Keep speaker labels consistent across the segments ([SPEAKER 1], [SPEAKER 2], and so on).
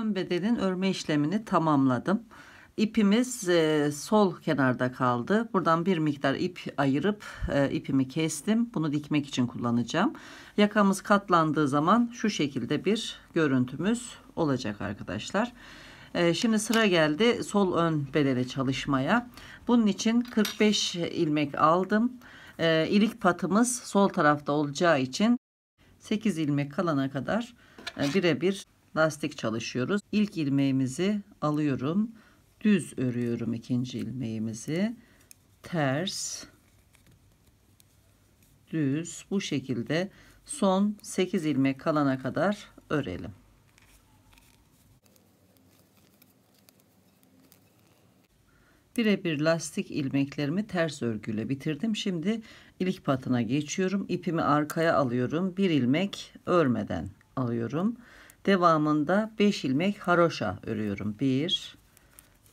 [SPEAKER 1] ön bedenin örme işlemini tamamladım. İpimiz sol kenarda kaldı. Buradan bir miktar ip ayırıp ipimi kestim. Bunu dikmek için kullanacağım. Yakamız katlandığı zaman şu şekilde bir görüntümüz olacak arkadaşlar. Şimdi sıra geldi sol ön bedeni çalışmaya. Bunun için 45 ilmek aldım. İlik patımız sol tarafta olacağı için 8 ilmek kalana kadar birebir lastik çalışıyoruz. İlk ilmeğimizi alıyorum. Düz örüyorum ikinci ilmeğimizi. Ters, düz, bu şekilde son 8 ilmek kalana kadar örelim. Birebir lastik ilmeklerimi ters örgüyle bitirdim. Şimdi ilik patına geçiyorum. İpimi arkaya alıyorum. Bir ilmek örmeden alıyorum. Devamında 5 ilmek haroşa örüyorum. 1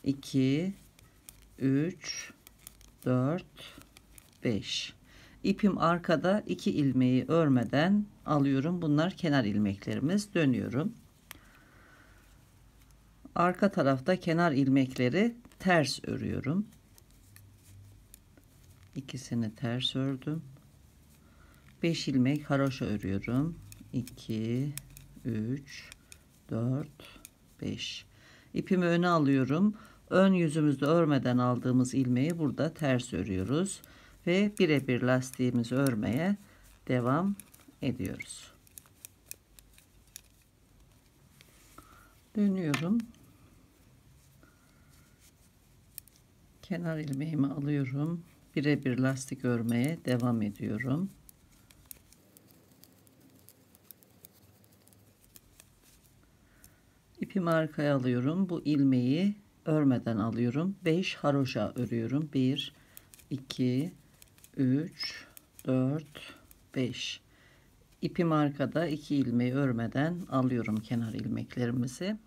[SPEAKER 1] 2 3 4 5. İpim arkada, 2 ilmeği örmeden alıyorum. Bunlar kenar ilmeklerimiz. Dönüyorum. Arka tarafta kenar ilmekleri ters örüyorum. İkisini ters ördüm. 5 ilmek haroşa örüyorum. 2 3 4 5. İpimi öne alıyorum. Ön yüzümüzde örmeden aldığımız ilmeği burada ters örüyoruz ve birebir lastiğimizi örmeye devam ediyoruz. Dönüyorum. Kenar ilmeğimi alıyorum. Birebir lastik örmeye devam ediyorum. İpimi arkaya alıyorum. Bu ilmeği örmeden alıyorum. 5 haroşa örüyorum. 1 2 3 4 5. İpim arkada, 2 ilmeği örmeden alıyorum kenar ilmeklerimizi.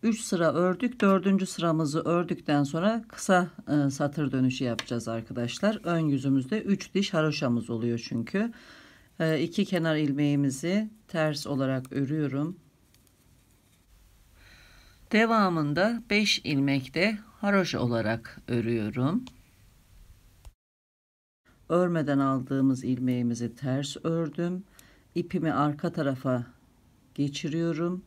[SPEAKER 1] 3 sıra ördük. 4. sıramızı ördükten sonra kısa satır dönüşü yapacağız arkadaşlar. Ön yüzümüzde 3 diş haroşamız oluyor çünkü. 2 kenar ilmeğimizi ters olarak örüyorum. Devamında 5 ilmek de haroşa olarak örüyorum. Örmeden aldığımız ilmeğimizi ters ördüm. İpimi arka tarafa geçiriyorum.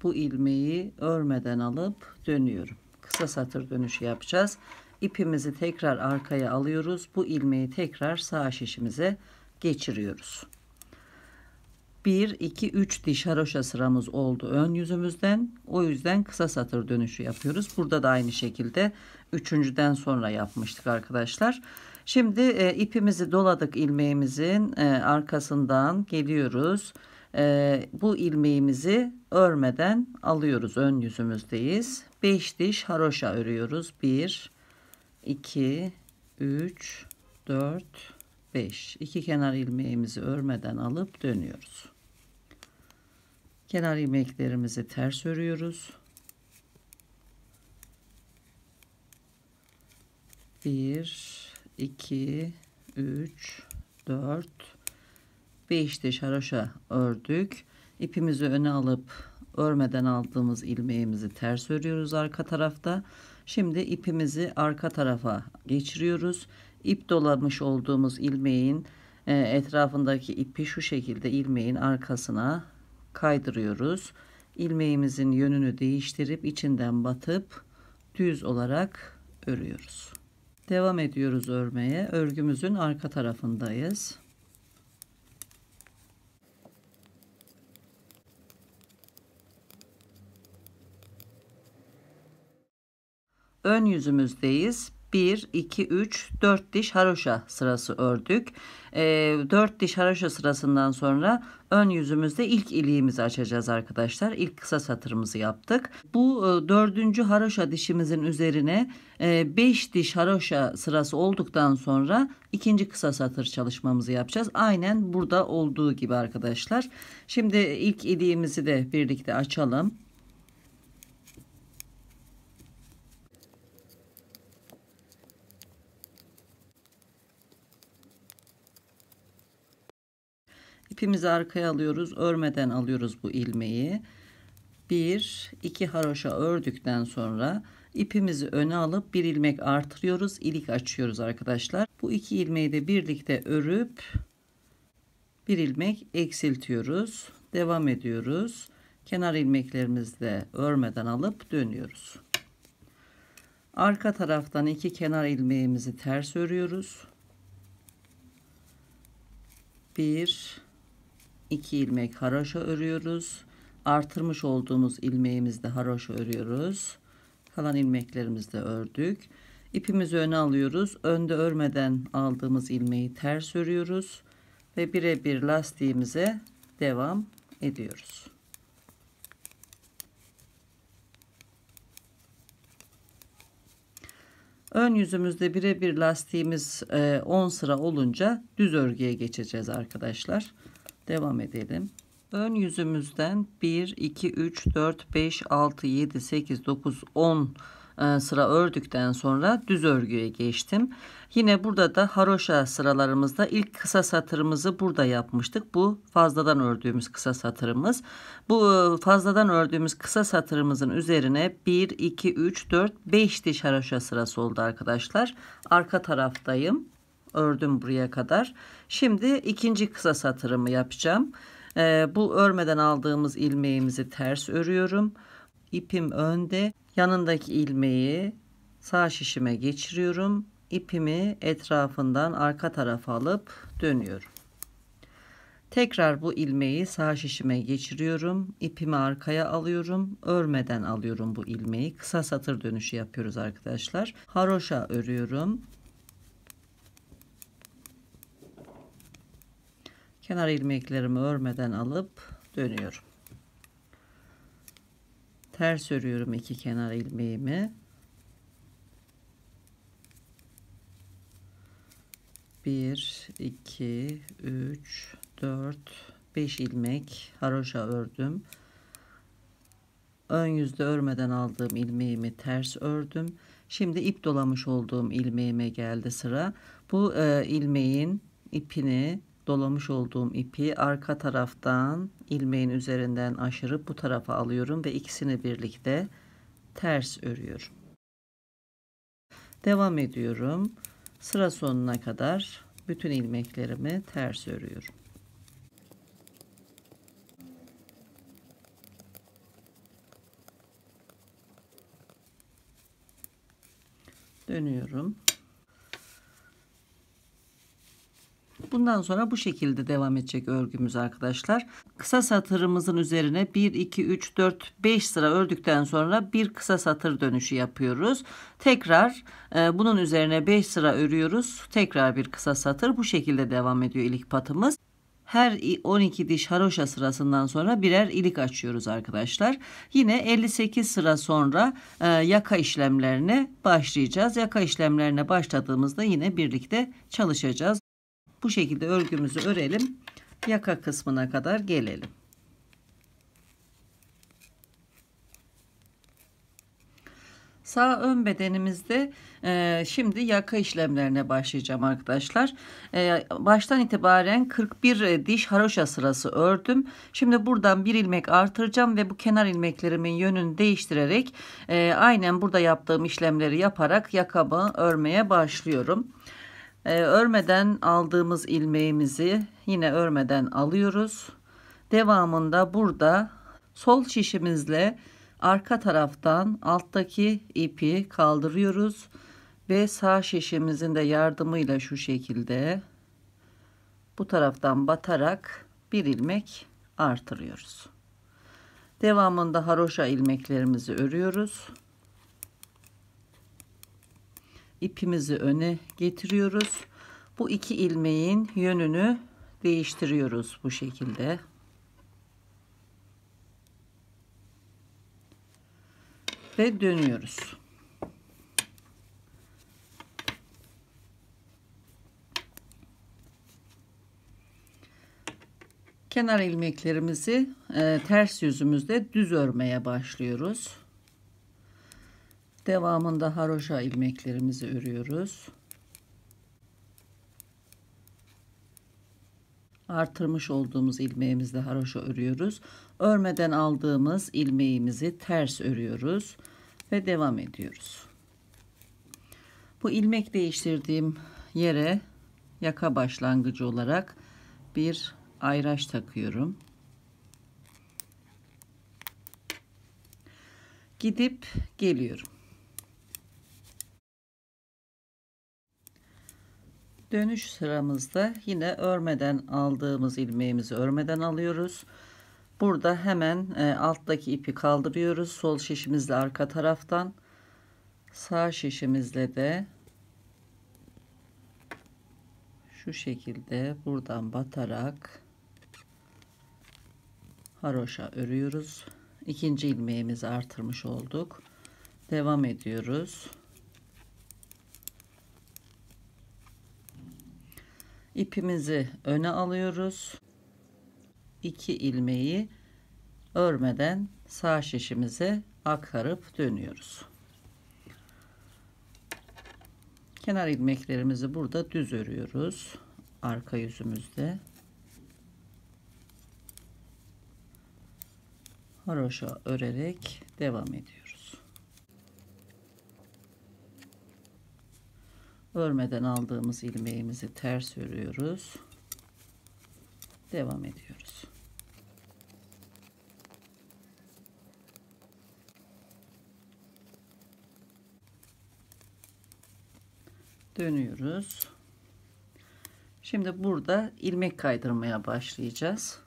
[SPEAKER 1] Bu ilmeği örmeden alıp dönüyorum. Kısa satır dönüşü yapacağız. İpimizi tekrar arkaya alıyoruz. Bu ilmeği tekrar sağ şişimize geçiriyoruz. 1 2 3 diş haroşa sıramız oldu ön yüzümüzden. O yüzden kısa satır dönüşü yapıyoruz. Burada da aynı şekilde üçüncüden sonra yapmıştık arkadaşlar. Şimdi ipimizi doladık, ilmeğimizin arkasından geliyoruz. Bu ilmeğimizi örmeden alıyoruz. Ön yüzümüzdeyiz. 5 diş haroşa örüyoruz. 1 2 3 4 5. 2 kenar ilmeğimizi örmeden alıp dönüyoruz. Kenar ilmeklerimizi ters örüyoruz. 1 2 3 4 5 diş haroşa ördük. İpimizi öne alıp örmeden aldığımız ilmeğimizi ters örüyoruz arka tarafta. Şimdi ipimizi arka tarafa geçiriyoruz. İp dolamış olduğumuz ilmeğin etrafındaki ipi şu şekilde ilmeğin arkasına kaydırıyoruz. İlmeğimizin yönünü değiştirip içinden batıp düz olarak örüyoruz. Devam ediyoruz örmeye. Örgümüzün arka tarafındayız. Ön yüzümüzdeyiz. 1 2 3 4 diş haroşa sırası ördük. 4 diş haroşa sırasından sonra ön yüzümüzde ilk iliğimizi açacağız arkadaşlar. İlk kısa satırımızı yaptık. Bu 4. haroşa dişimizin üzerine 5 diş haroşa sırası olduktan sonra ikinci kısa satır çalışmamızı yapacağız. Aynen burada olduğu gibi arkadaşlar. Şimdi ilk iliğimizi de birlikte açalım. İpimizi arkaya alıyoruz. Örmeden alıyoruz bu ilmeği. 1 2 haroşa ördükten sonra ipimizi öne alıp bir ilmek artırıyoruz, ilik açıyoruz arkadaşlar. Bu iki ilmeği de birlikte örüp bir ilmek eksiltiyoruz. Devam ediyoruz. Kenar ilmeklerimizi de örmeden alıp dönüyoruz. Arka taraftan iki kenar ilmeğimizi ters örüyoruz. 1 2 ilmek haroşa örüyoruz. Artırmış olduğumuz ilmeğimizde haroşa örüyoruz. Kalan ilmeklerimizi de ördük. İpimizi öne alıyoruz. Önde örmeden aldığımız ilmeği ters örüyoruz ve birebir lastiğimize devam ediyoruz. Ön yüzümüzde birebir lastiğimiz 10 sıra olunca düz örgüye geçeceğiz arkadaşlar. Devam edelim. Ön yüzümüzden 1 2 3 4 5 6 7 8 9 10 sıra ördükten sonra düz örgüye geçtim. Yine burada da haroşa sıralarımızda ilk kısa satırımızı burada yapmıştık. Bu fazladan ördüğümüz kısa satırımız. Bu fazladan ördüğümüz kısa satırımızın üzerine 1 2 3 4 5 diş haroşa sırası oldu arkadaşlar. Arka taraftayım. Ördüm buraya kadar. Şimdi ikinci kısa satırımı yapacağım. Bu örmeden aldığımız ilmeğimizi ters örüyorum. İpim önde. Yanındaki ilmeği sağ şişime geçiriyorum. İpimi etrafından arka tarafa alıp dönüyorum. Tekrar bu ilmeği sağ şişime geçiriyorum. İpimi arkaya alıyorum. Örmeden alıyorum bu ilmeği. Kısa satır dönüşü yapıyoruz arkadaşlar. Haroşa örüyorum. Kenar ilmeklerimi örmeden alıp dönüyorum. Ters örüyorum iki kenar ilmeğimi. 1 2 3 4 5 ilmek haroşa ördüm. Ön yüzde örmeden aldığım ilmeğimi ters ördüm. Şimdi ip dolamış olduğum ilmeğime geldi sıra. Bu ilmeğin ipini, dolamış olduğum ipi arka taraftan ilmeğin üzerinden aşırıp bu tarafa alıyorum ve ikisini birlikte ters örüyorum. Devam ediyorum. Sıra sonuna kadar bütün ilmeklerimi ters örüyorum. Dönüyorum. Bundan sonra bu şekilde devam edecek örgümüz arkadaşlar. Kısa satırımızın üzerine 1 2 3 4 5 sıra ördükten sonra bir kısa satır dönüşü yapıyoruz. Tekrar bunun üzerine 5 sıra örüyoruz. Tekrar bir kısa satır, bu şekilde devam ediyor ilik patımız. Her 12 diş haroşa sırasından sonra birer ilik açıyoruz arkadaşlar. Yine 58 sıra sonra yaka işlemlerine başlayacağız. Yaka işlemlerine başladığımızda yine birlikte çalışacağız. Bu şekilde örgümüzü örelim. Yaka kısmına kadar gelelim. Sağ ön bedenimizde şimdi yaka işlemlerine başlayacağım arkadaşlar. Baştan itibaren 41 diş haroşa sırası ördüm. Şimdi buradan bir ilmek artıracağım ve bu kenar ilmeklerimin yönünü değiştirerek aynen burada yaptığım işlemleri yaparak yakamı örmeye başlıyorum. Örmeden aldığımız ilmeğimizi yine örmeden alıyoruz. Devamında burada sol şişimizle arka taraftan alttaki ipi kaldırıyoruz ve sağ şişimizin de yardımıyla şu şekilde bu taraftan batarak bir ilmek artırıyoruz. Devamında haroşa ilmeklerimizi örüyoruz. İpimizi öne getiriyoruz. Bu iki ilmeğin yönünü değiştiriyoruz bu şekilde. Ve dönüyoruz. Kenar ilmeklerimizi ters yüzümüzde düz örmeye başlıyoruz. Devamında haroşa ilmeklerimizi örüyoruz. Artırmış olduğumuz ilmeğimizle haroşa örüyoruz. Örmeden aldığımız ilmeğimizi ters örüyoruz ve devam ediyoruz. Bu ilmek değiştirdiğim yere yaka başlangıcı olarak bir ayraç takıyorum. Gidip geliyorum. Dönüş sıramızda yine örmeden aldığımız ilmeğimizi örmeden alıyoruz. Burada hemen alttaki ipi kaldırıyoruz. Sol şişimizle arka taraftan, sağ şişimizle de şu şekilde buradan batarak haroşa örüyoruz. İkinci ilmeğimizi artırmış olduk. Devam ediyoruz. İpimizi öne alıyoruz. 2 ilmeği örmeden sağ şişimize aktarıp dönüyoruz. Kenar ilmeklerimizi burada düz örüyoruz. Arka yüzümüzde. Haroşa örerek devam ediyoruz. Örmeden aldığımız ilmeğimizi ters örüyoruz. Devam ediyoruz. Dönüyoruz. Şimdi burada ilmek kaydırmaya başlayacağız.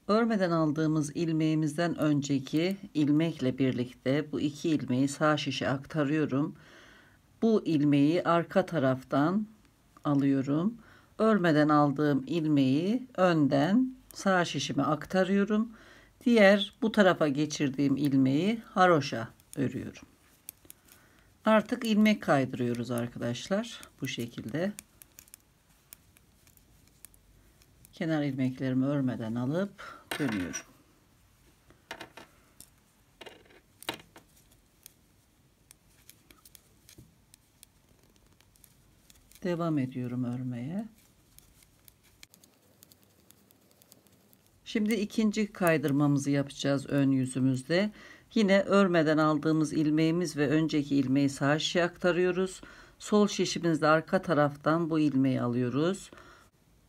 [SPEAKER 1] Örmeden aldığımız ilmeğimizden önceki ilmekle birlikte bu 2 ilmeği sağ şişe aktarıyorum. Bu ilmeği arka taraftan alıyorum. Örmeden aldığım ilmeği önden sağ şişime aktarıyorum. Diğer bu tarafa geçirdiğim ilmeği haroşa örüyorum. Artık ilmek kaydırıyoruz arkadaşlar. Bu şekilde. Kenar ilmeklerimi örmeden alıp dönüyorum. Devam ediyorum örmeye. Şimdi ikinci kaydırmamızı yapacağız ön yüzümüzde. Yine örmeden aldığımız ilmeğimiz ve önceki ilmeği sağ şişe aktarıyoruz. Sol şişimizde arka taraftan bu ilmeği alıyoruz.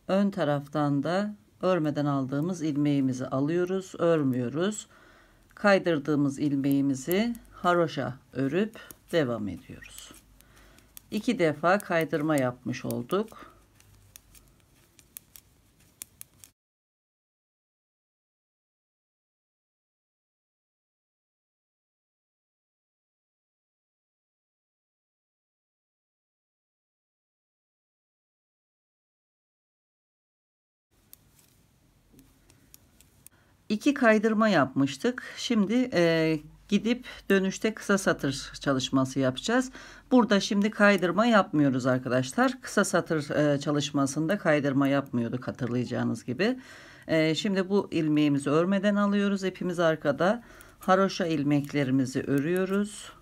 [SPEAKER 1] Ön taraftan da örmeden aldığımız ilmeğimizi alıyoruz, örmüyoruz. Kaydırdığımız ilmeğimizi haroşa örüp devam ediyoruz. 2 defa kaydırma yapmış olduk. İki kaydırma yapmıştık. Şimdi gidip dönüşte kısa satır çalışması yapacağız. Burada şimdi kaydırma yapmıyoruz arkadaşlar. Kısa satır çalışmasında kaydırma yapmıyorduk hatırlayacağınız gibi. Şimdi bu ilmeğimizi örmeden alıyoruz. İpimiz arkada. Haroşa ilmeklerimizi örüyoruz.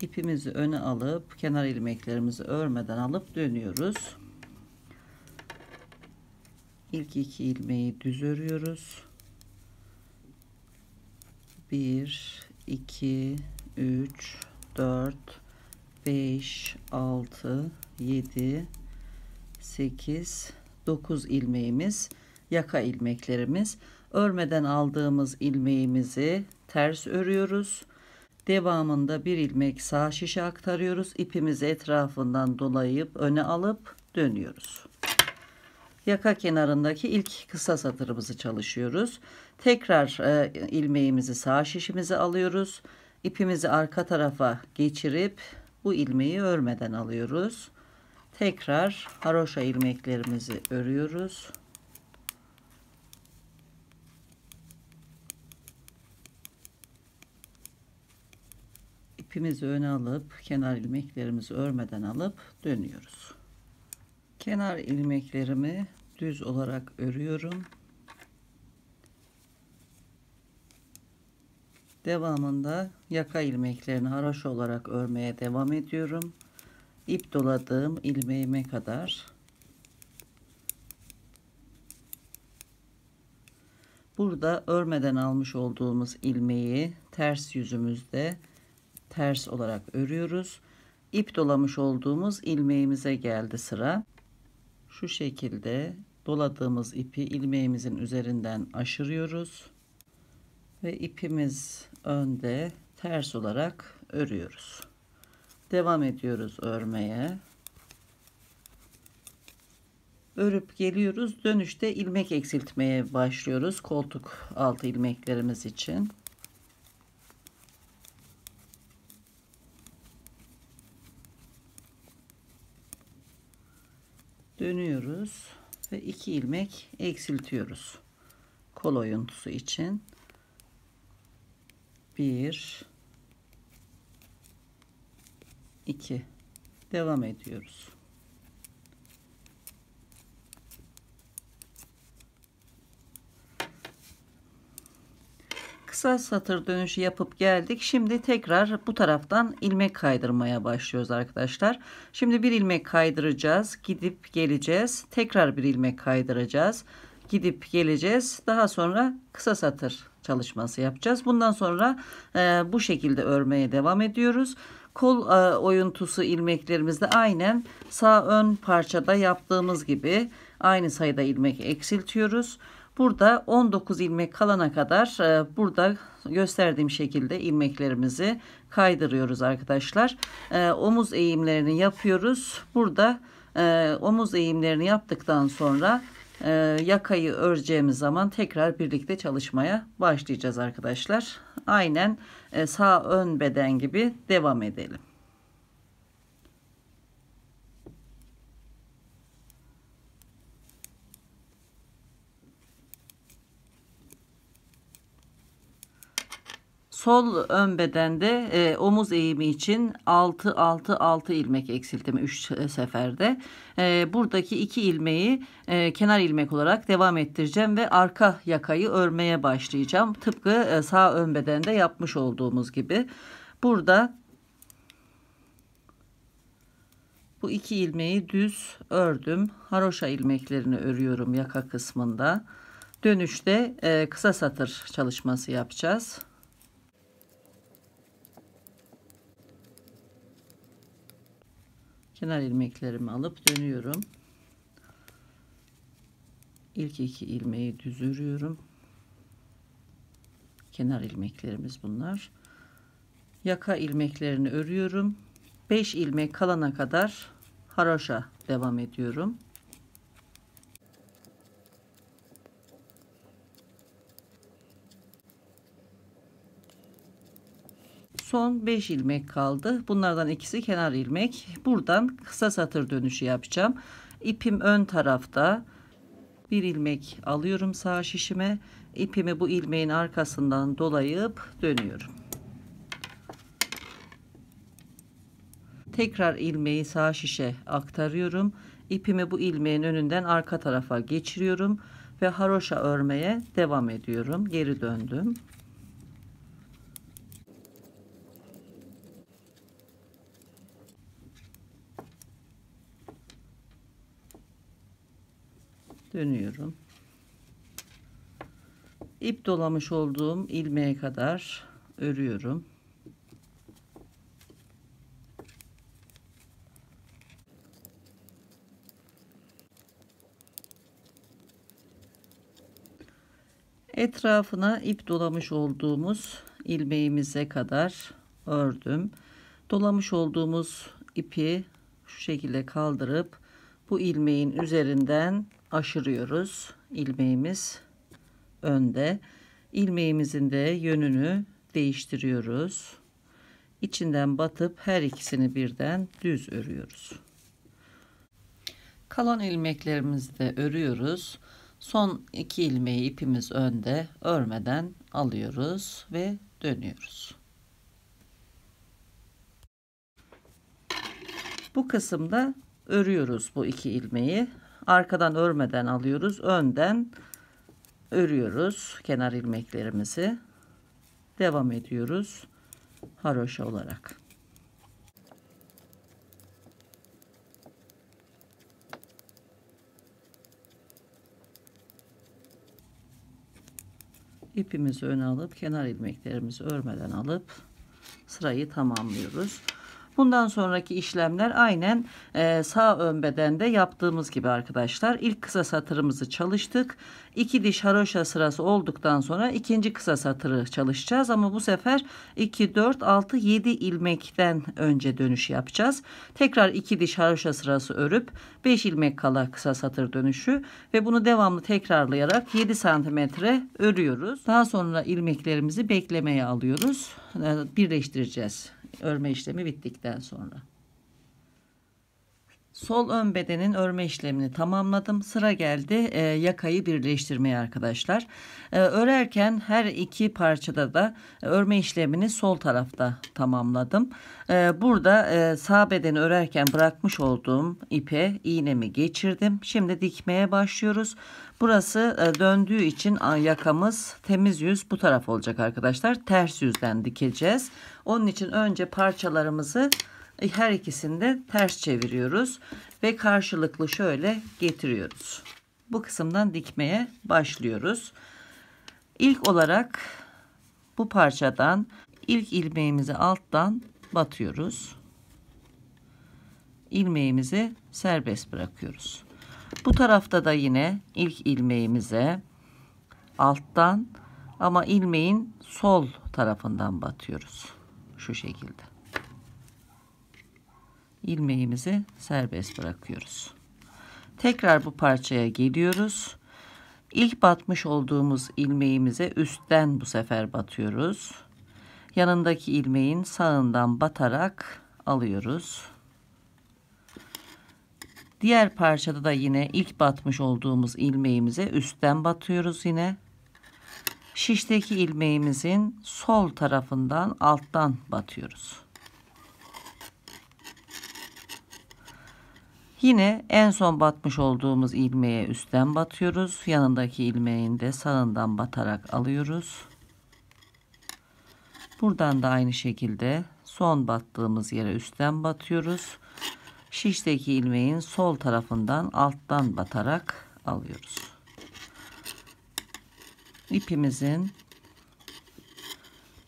[SPEAKER 1] İpimizi öne alıp kenar ilmeklerimizi örmeden alıp dönüyoruz. İlk 2 ilmeği düz örüyoruz. 1 2 3 4 5 6 7 8 9 ilmeğimiz yaka ilmeklerimiz. Örmeden aldığımız ilmeğimizi ters örüyoruz. Devamında bir ilmek sağ şişe aktarıyoruz. İpimizi etrafından dolayıp öne alıp dönüyoruz. Yaka kenarındaki ilk kısa satırımızı çalışıyoruz. Tekrar ilmeğimizi sağ şişimize alıyoruz. İpimizi arka tarafa geçirip bu ilmeği örmeden alıyoruz. Tekrar haroşa ilmeklerimizi örüyoruz. İpimizi öne alıp kenar ilmeklerimizi örmeden alıp dönüyoruz. Kenar ilmeklerimi düz olarak örüyorum. Devamında yaka ilmeklerini haroşa olarak örmeye devam ediyorum. İp doladığım ilmeğime kadar. Burada örmeden almış olduğumuz ilmeği ters yüzümüzde ters olarak örüyoruz. İp dolamış olduğumuz ilmeğimize geldi sıra. Şu şekilde doladığımız ipi ilmeğimizin üzerinden aşırıyoruz ve ipimiz önde ters olarak örüyoruz. Devam ediyoruz örmeye. Örüp geliyoruz. Dönüşte ilmek eksiltmeye başlıyoruz. Koltuk altı ilmeklerimiz için. Dönüyoruz ve 2 ilmek eksiltiyoruz. Kol oyuntusu için. 1 2 devam ediyoruz. Kısa satır dönüşü yapıp geldik. Şimdi tekrar bu taraftan ilmek kaydırmaya başlıyoruz arkadaşlar. Şimdi bir ilmek kaydıracağız. Gidip geleceğiz. Tekrar bir ilmek kaydıracağız. Gidip geleceğiz. Daha sonra kısa satır çalışması yapacağız. Bundan sonra bu şekilde örmeye devam ediyoruz. Kol oyuntusu ilmeklerimizde aynen sağ ön parçada yaptığımız gibi aynı sayıda ilmek eksiltiyoruz. Burada 19 ilmek kalana kadar burada gösterdiğim şekilde ilmeklerimizi kaydırıyoruz arkadaşlar. Omuz eğimlerini yapıyoruz. Burada omuz eğimlerini yaptıktan sonra yakayı öreceğimiz zaman tekrar birlikte çalışmaya başlayacağız arkadaşlar. Aynen sağ ön beden gibi devam edelim. Sol ön bedende omuz eğimi için 6 ilmek eksiltimi 3 seferde. Buradaki 2 ilmeği kenar ilmek olarak devam ettireceğim ve arka yakayı örmeye başlayacağım. Tıpkı sağ ön bedende yapmış olduğumuz gibi. Burada bu 2 ilmeği düz ördüm. Haroşa ilmeklerini örüyorum yaka kısmında. Dönüşte kısa satır çalışması yapacağız. Kenar ilmeklerimi alıp dönüyorum. İlk 2 ilmeği düz örüyorum. Kenar ilmeklerimiz bunlar. Yaka ilmeklerini örüyorum. 5 ilmek kalana kadar haroşa devam ediyorum. Son 5 ilmek kaldı. Bunlardan ikisi kenar ilmek. Buradan kısa satır dönüşü yapacağım. İpim ön tarafta. Bir ilmek alıyorum sağ şişime. İpimi bu ilmeğin arkasından dolayıp dönüyorum. Tekrar ilmeği sağ şişe aktarıyorum. İpimi bu ilmeğin önünden arka tarafa geçiriyorum ve haroşa örmeye devam ediyorum. Geri döndüm. Dönüyorum. İp dolamış olduğum ilmeğe kadar örüyorum. Etrafına ip dolamış olduğumuz ilmeğimize kadar ördüm. Dolamış olduğumuz ipi şu şekilde kaldırıp bu ilmeğin üzerinden aşırıyoruz. İlmeğimiz önde. İlmeğimizin de yönünü değiştiriyoruz. İçinden batıp her ikisini birden düz örüyoruz. Kalan ilmeklerimizi de örüyoruz. Son 2 ilmeği ipimiz önde örmeden alıyoruz ve dönüyoruz. Bu kısımda örüyoruz bu 2 ilmeği. arkadan örmeden alıyoruz. Önden örüyoruz kenar ilmeklerimizi. Devam ediyoruz haroşa olarak. İpimizi öne alıp kenar ilmeklerimizi örmeden alıp sırayı tamamlıyoruz. Bundan sonraki işlemler aynen sağ ön bedende yaptığımız gibi arkadaşlar. İlk kısa satırımızı çalıştık. 2 diş haroşa sırası olduktan sonra ikinci kısa satırı çalışacağız. Ama bu sefer 2, 4, 6, 7 ilmekten önce dönüş yapacağız. Tekrar 2 diş haroşa sırası örüp 5 ilmek kala kısa satır dönüşü ve bunu devamlı tekrarlayarak 7 santimetre örüyoruz. Daha sonra ilmeklerimizi beklemeye alıyoruz. Birleştireceğiz. Örme işlemi bittikten sonra. Sol ön bedenin örme işlemini tamamladım. Sıra geldi yakayı birleştirmeye arkadaşlar. Örerken her iki parçada da örme işlemini sol tarafta tamamladım. Burada sağ bedeni örerken bırakmış olduğum ipe iğnemi geçirdim. Şimdi dikmeye başlıyoruz. Burası döndüğü için yakamız temiz yüz bu taraf olacak arkadaşlar. Ters yüzden dikeceğiz. Onun için önce parçalarımızı her ikisini de ters çeviriyoruz ve karşılıklı şöyle getiriyoruz. Bu kısımdan dikmeye başlıyoruz. İlk olarak bu parçadan ilk ilmeğimizi alttan batıyoruz. İlmeğimizi serbest bırakıyoruz. Bu tarafta da yine ilk ilmeğimize alttan ama ilmeğin sol tarafından batıyoruz. Şu şekilde. İlmeğimizi serbest bırakıyoruz. Tekrar bu parçaya geliyoruz. İlk batmış olduğumuz ilmeğimize üstten bu sefer batıyoruz. Yanındaki ilmeğin sağından batarak alıyoruz. Diğer parçada da yine ilk batmış olduğumuz ilmeğimize üstten batıyoruz yine. Şişteki ilmeğimizin sol tarafından alttan batıyoruz. Yine en son batmış olduğumuz ilmeğe üstten batıyoruz. Yanındaki ilmeğin de sağından batarak alıyoruz. Buradan da aynı şekilde son battığımız yere üstten batıyoruz. Şişteki ilmeğin sol tarafından alttan batarak alıyoruz. İpimizin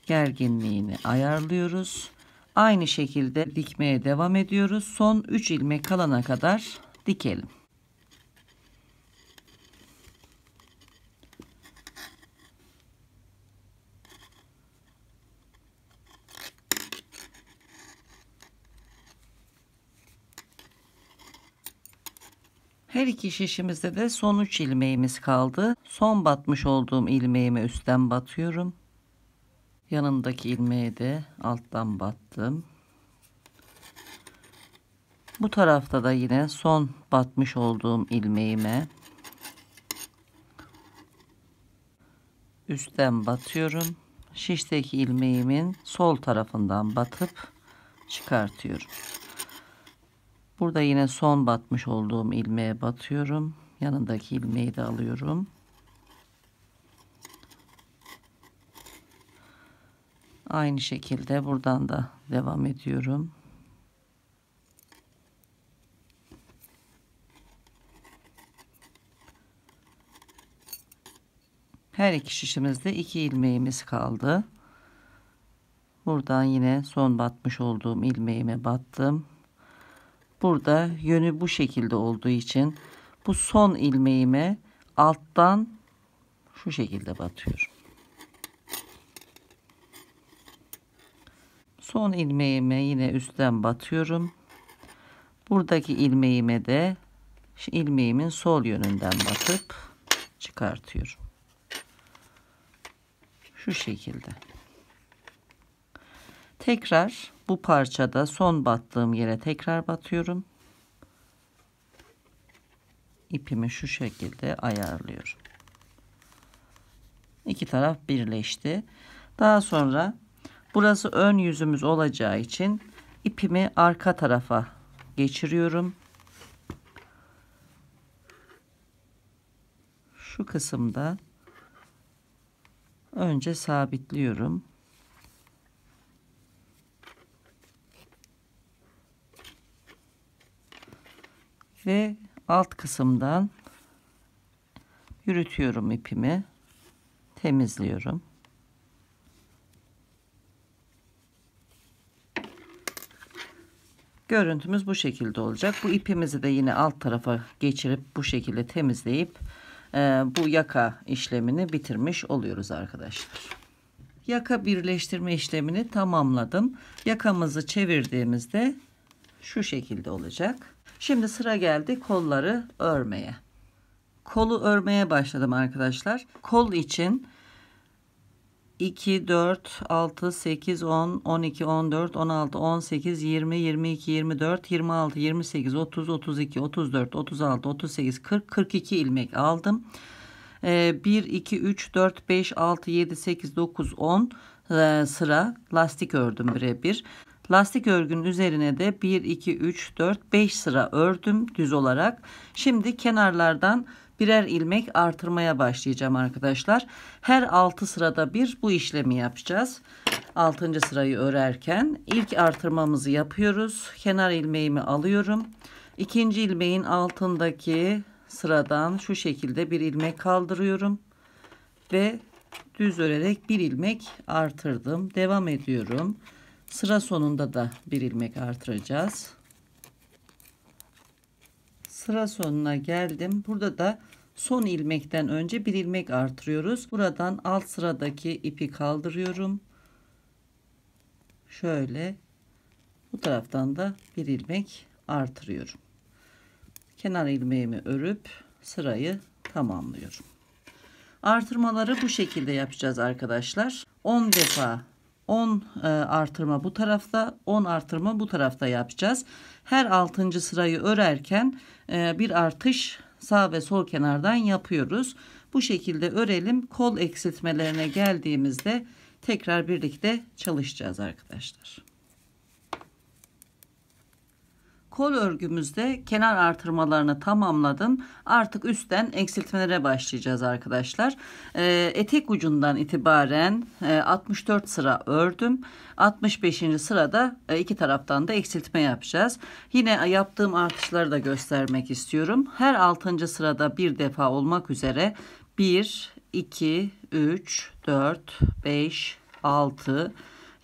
[SPEAKER 1] gerginliğini ayarlıyoruz. Aynı şekilde dikmeye devam ediyoruz. Son 3 ilmek kalana kadar dikelim. Her iki şişimizde de son 3 ilmeğimiz kaldı. Son batmış olduğum ilmeğime üstten batıyorum. Yanındaki ilmeğe de alttan battım. Bu tarafta da yine son batmış olduğum ilmeğime üstten batıyorum. Şişteki ilmeğimin sol tarafından batıp çıkartıyorum. Burada yine son batmış olduğum ilmeğe batıyorum. Yanındaki ilmeği de alıyorum. Aynı şekilde buradan da devam ediyorum. Her iki şişimizde 2 ilmeğimiz kaldı. Buradan yine son batmış olduğum ilmeğime battım. Burada yönü bu şekilde olduğu için bu son ilmeğime alttan şu şekilde batıyorum. Son ilmeğime yine üstten batıyorum. Buradaki ilmeğime de ilmeğimin sol yönünden batıp çıkartıyorum. Şu şekilde. Tekrar bu parçada son battığım yere tekrar batıyorum. İpimi şu şekilde ayarlıyorum. İki taraf birleşti. Daha sonra burası ön yüzümüz olacağı için ipimi arka tarafa geçiriyorum. şu kısımda önce sabitliyorum. Ve alt kısımdan yürütüyorum ipimi, temizliyorum. Görüntümüz bu şekilde olacak. Bu ipimizi de yine alt tarafa geçirip bu şekilde temizleyip bu yaka işlemini bitirmiş oluyoruz arkadaşlar. Yaka birleştirme işlemini tamamladım. Yakamızı çevirdiğimizde şu şekilde olacak. Şimdi sıra geldi kolları örmeye. Kolu örmeye başladım arkadaşlar. Kol için 2, 4, 6, 8, 10, 12, 14, 16, 18, 20, 22, 24, 26, 28, 30, 32, 34, 36, 38, 40, 42 ilmek aldım. 1, 2, 3, 4, 5, 6, 7, 8, 9, 10 sıra lastik ördüm birebir. Lastik örgünün üzerine de 1, 2, 3, 4, 5 sıra ördüm düz olarak. Şimdi kenarlardan birer ilmek artırmaya başlayacağım arkadaşlar. Her 6 sırada bir bu işlemi yapacağız. 6. sırayı örerken ilk artırmamızı yapıyoruz. Kenar ilmeğimi alıyorum. İkinci ilmeğin altındaki sıradan şu şekilde bir ilmek kaldırıyorum ve düz örerek bir ilmek artırdım. Devam ediyorum. Sıra sonunda da bir ilmek artıracağız. Sıra sonuna geldim. Burada da son ilmekten önce bir ilmek artırıyoruz. Buradan alt sıradaki ipi kaldırıyorum. Şöyle bu taraftan da bir ilmek artırıyorum. Kenar ilmeğimi örüp sırayı tamamlıyorum. Artırmaları bu şekilde yapacağız arkadaşlar. 10 defa 10 artırma bu tarafta, 10 artırma bu tarafta yapacağız. Her 6. sırayı örerken bir artış sağ ve sol kenardan yapıyoruz. Bu şekilde örelim. Kol eksiltmelerine geldiğimizde tekrar birlikte çalışacağız arkadaşlar. Kol örgümüzde kenar artırmalarını tamamladım. Artık üstten eksiltmelere başlayacağız arkadaşlar. Etek ucundan itibaren 64 sıra ördüm. 65. sırada iki taraftan da eksiltme yapacağız. Yine yaptığım artışları da göstermek istiyorum. Her 6. sırada bir defa olmak üzere 1, 2, 3, 4, 5, 6,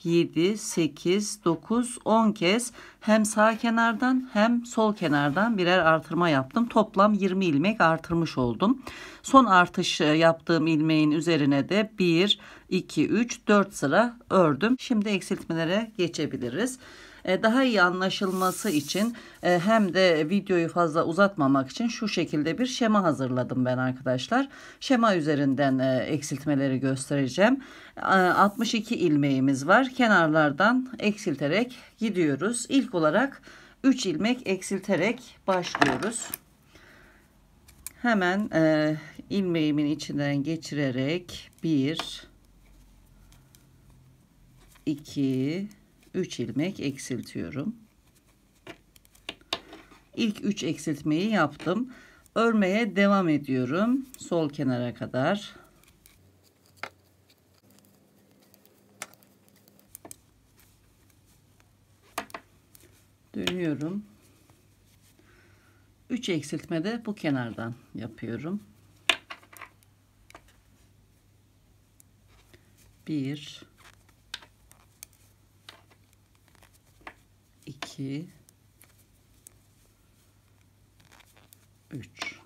[SPEAKER 1] 7, 8, 9, 10 kez hem sağ kenardan hem sol kenardan birer artırma yaptım. Toplam 20 ilmek artırmış oldum. Son artış yaptığım ilmeğin üzerine de 1, 2, 3, 4 sıra ördüm. Şimdi eksiltmelere geçebiliriz. Daha iyi anlaşılması için hem de videoyu fazla uzatmamak için şu şekilde bir şema hazırladım ben arkadaşlar. Şema üzerinden eksiltmeleri göstereceğim. 62 ilmeğimiz var. Kenarlardan eksilterek gidiyoruz. İlk olarak 3 ilmek eksilterek başlıyoruz. Hemen ilmeğimin içinden geçirerek 1, 2, 3 ilmek eksiltiyorum. İlk 3 eksiltmeyi yaptım. Örmeye devam ediyorum. Sol kenara kadar. Dönüyorum. 3 eksiltme de bu kenardan yapıyorum. 1, 2, 3.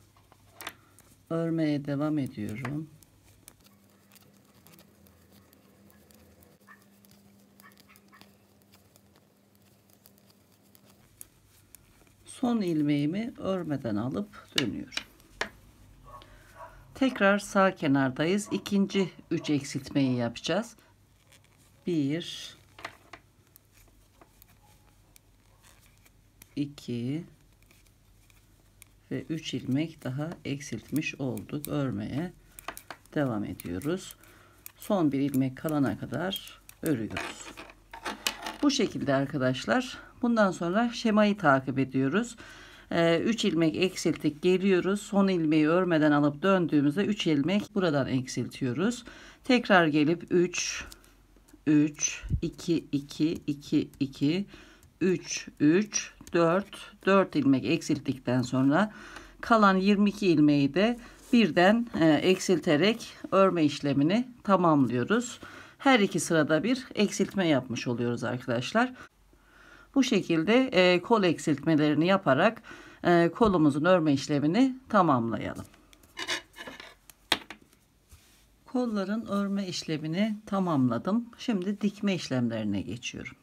[SPEAKER 1] Örmeye devam ediyorum. Son ilmeğimi örmeden alıp dönüyorum. Tekrar sağ kenardayız. İkinci 3 eksiltmeyi yapacağız. 1, 2 ve 3 ilmek daha eksiltmiş olduk. Örmeye devam ediyoruz. Son bir ilmek kalana kadar örüyoruz. Bu şekilde arkadaşlar. Bundan sonra şemayı takip ediyoruz. 3 ilmek eksilttik, geliyoruz. Son ilmeği örmeden alıp döndüğümüzde 3 ilmek buradan eksiltiyoruz. Tekrar gelip 3 3 2 2 2 2 3 3 4 ilmek eksilttikten sonra kalan 22 ilmeği de birden eksilterek örme işlemini tamamlıyoruz. Her iki sırada bir eksiltme yapmış oluyoruz arkadaşlar. Bu şekilde kol eksiltmelerini yaparak kolumuzun örme işlemini tamamlayalım. Kolların örme işlemini tamamladım. Şimdi dikme işlemlerine geçiyorum.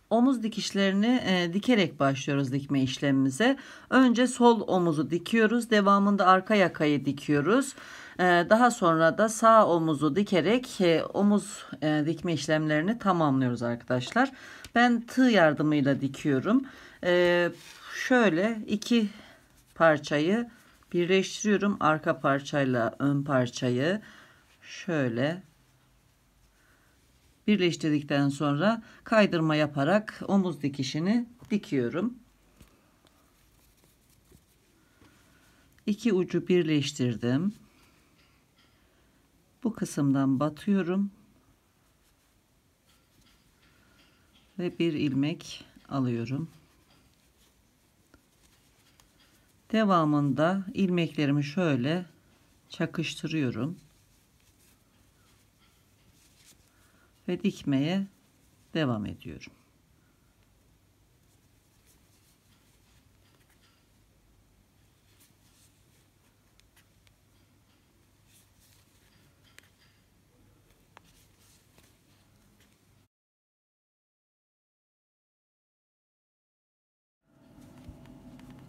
[SPEAKER 1] Omuz dikişlerini dikerek başlıyoruz dikme işlemimize. Önce sol omuzu dikiyoruz. Devamında arka yakayı dikiyoruz. Daha sonra da sağ omuzu dikerek omuz dikme işlemlerini tamamlıyoruz arkadaşlar. Ben tığ yardımıyla dikiyorum. Şöyle iki parçayı birleştiriyorum. Arka parçayla ön parçayı şöyle birleştirdikten sonra kaydırma yaparak omuz dikişini dikiyorum. İki ucu birleştirdim. Bu kısımdan batıyorum ve bir ilmek alıyorum. Devamında ilmeklerimi şöyle çakıştırıyorum ve dikmeye devam ediyorum.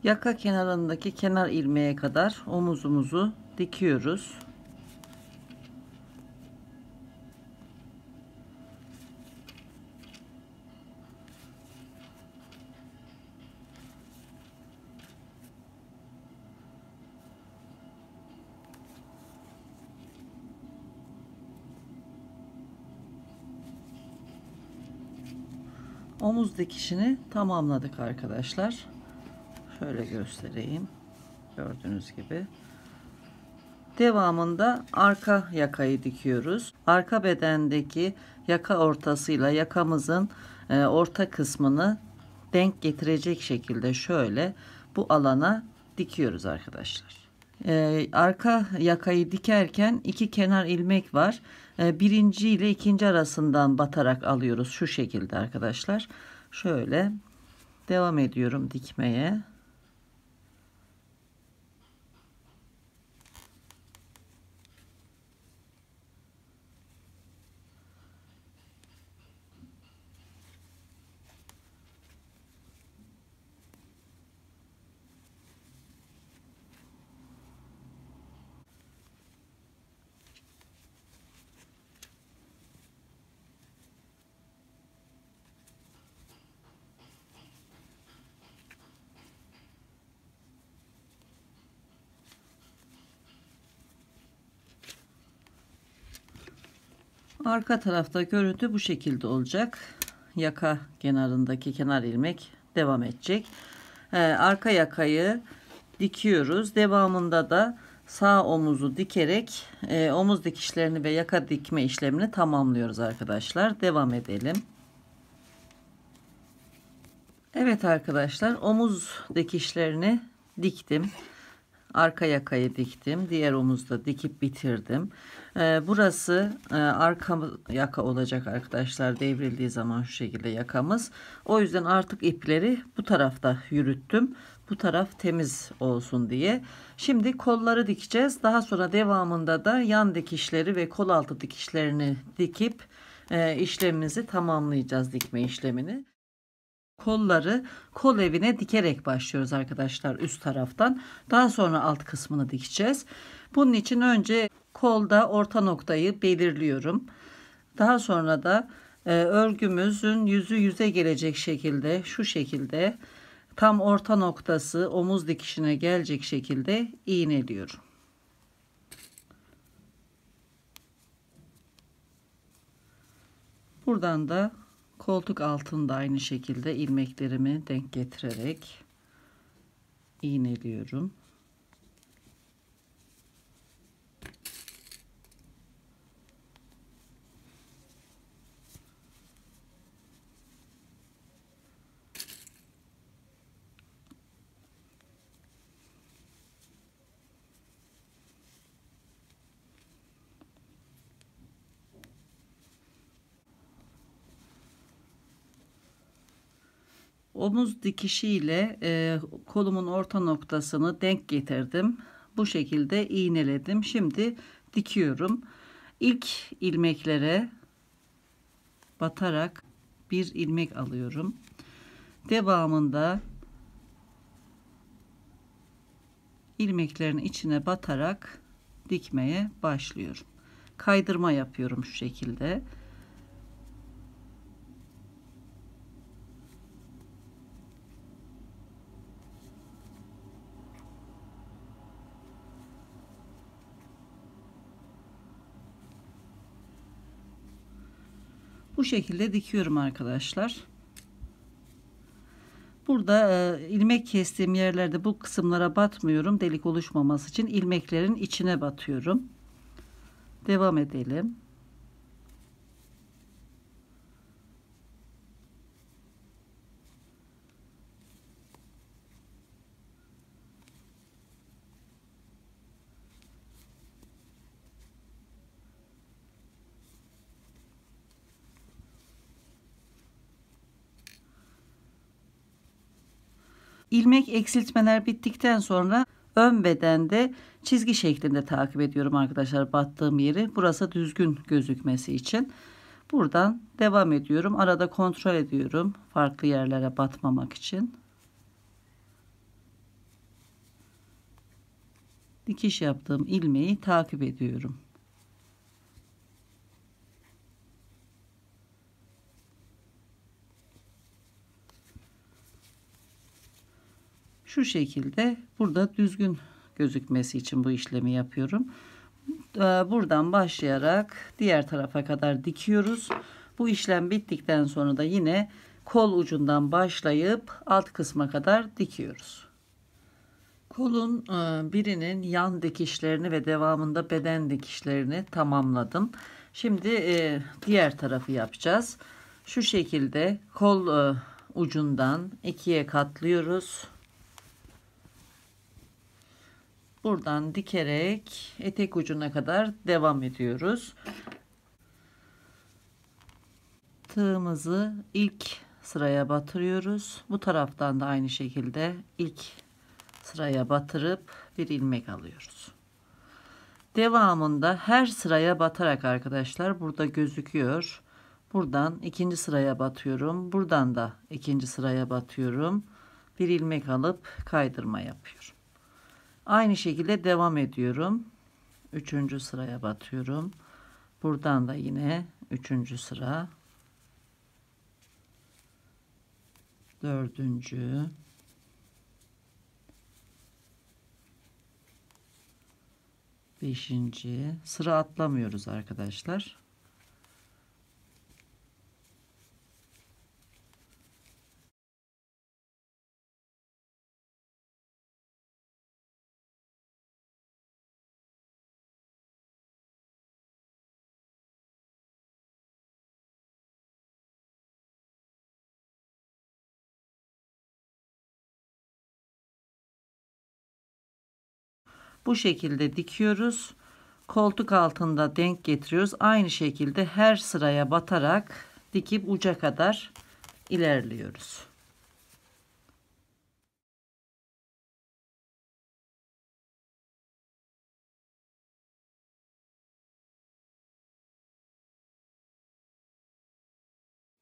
[SPEAKER 1] Yaka kenarındaki kenar ilmeğe kadar omuzumuzu dikiyoruz. Omuz dikişini tamamladık arkadaşlar. Şöyle göstereyim. Gördüğünüz gibi. Devamında arka yakayı dikiyoruz. Arka bedendeki yaka ortasıyla yakamızın orta kısmını denk getirecek şekilde şöyle bu alana dikiyoruz arkadaşlar. Arka yakayı dikerken iki kenar ilmek var. Birinci ile ikinci arasından batarak alıyoruz şu şekilde arkadaşlar. Şöyle devam ediyorum dikmeye. Arka tarafta görüntü bu şekilde olacak. Yaka kenarındaki kenar ilmek devam edecek. Arka yakayı dikiyoruz. Devamında da sağ omuzu dikerek omuz dikişlerini ve yaka dikme işlemini tamamlıyoruz arkadaşlar. Devam edelim. Evet arkadaşlar, omuz dikişlerini diktim. Arka yakayı diktim. Diğer omuzda dikip bitirdim. Burası arka yaka olacak arkadaşlar. Devrildiği zaman şu şekilde yakamız. O yüzden artık ipleri bu tarafta yürüttüm. Bu taraf temiz olsun diye. Şimdi kolları dikeceğiz. Daha sonra devamında da yan dikişleri ve kol altı dikişlerini dikip işlemimizi tamamlayacağız, dikme işlemini. Kolları kol evine dikerek başlıyoruz arkadaşlar üst taraftan. Daha sonra alt kısmını dikeceğiz. Bunun için önce kolda orta noktayı belirliyorum. Daha sonra da örgümüzün yüzü yüze gelecek şekilde şu şekilde tam orta noktası omuz dikişine gelecek şekilde iğneliyorum. Buradan da Koltuk altında aynı şekilde ilmeklerimi denk getirerek iğneliyorum. Omuz dikişiyle kolumun orta noktasını denk getirdim. Bu şekilde iğneledim. Şimdi dikiyorum. İlk ilmeklere batarak bir ilmek alıyorum. Devamında ilmeklerin içine batarak dikmeye başlıyorum. Kaydırma yapıyorum şu şekilde. Bu şekilde dikiyorum arkadaşlar. Burada ilmek kestiğim yerlerde bu kısımlara batmıyorum. Delik oluşmaması için ilmeklerin içine batıyorum. Devam edelim. İlmek eksiltmeler bittikten sonra ön bedende çizgi şeklinde takip ediyorum arkadaşlar battığım yeri. Burası düzgün gözükmesi için. Buradan devam ediyorum. Arada kontrol ediyorum farklı yerlere batmamak için. Dikiş yaptığım ilmeği takip ediyorum. Şu şekilde burada düzgün gözükmesi için bu işlemi yapıyorum. Buradan başlayarak diğer tarafa kadar dikiyoruz. Bu işlem bittikten sonra da yine kol ucundan başlayıp alt kısma kadar dikiyoruz. Kolun birinin yan dikişlerini ve devamında beden dikişlerini tamamladım. Şimdi diğer tarafı yapacağız. Şu şekilde kol ucundan ikiye katlıyoruz. Buradan dikerek etek ucuna kadar devam ediyoruz. Tığımızı ilk sıraya batırıyoruz. Bu taraftan da aynı şekilde ilk sıraya batırıp bir ilmek alıyoruz. Devamında her sıraya batarak arkadaşlar burada gözüküyor. Buradan ikinci sıraya batıyorum. Buradan da ikinci sıraya batıyorum. Bir ilmek alıp kaydırma yapıyorum. Aynı şekilde devam ediyorum. Üçüncü sıraya batıyorum. Buradan da yine üçüncü sıra. Dördüncü. Beşinci. Sıra atlamıyoruz arkadaşlar. Bu şekilde dikiyoruz. Koltuk altında denk getiriyoruz. Aynı şekilde her sıraya batarak dikip uca kadar ilerliyoruz.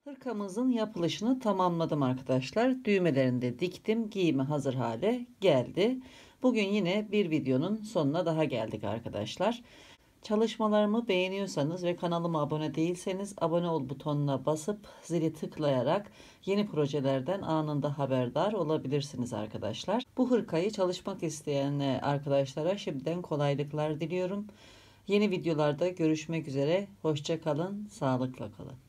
[SPEAKER 1] Hırkamızın yapılışını tamamladım arkadaşlar. Düğmelerini de diktim. Giyime hazır hale geldi. Bugün yine bir videonun sonuna daha geldik arkadaşlar. Çalışmalarımı beğeniyorsanız ve kanalıma abone değilseniz abone ol butonuna basıp zili tıklayarak yeni projelerden anında haberdar olabilirsiniz arkadaşlar. Bu hırkayı çalışmak isteyen arkadaşlara şimdiden kolaylıklar diliyorum. Yeni videolarda görüşmek üzere. Hoşça kalın, sağlıkla kalın.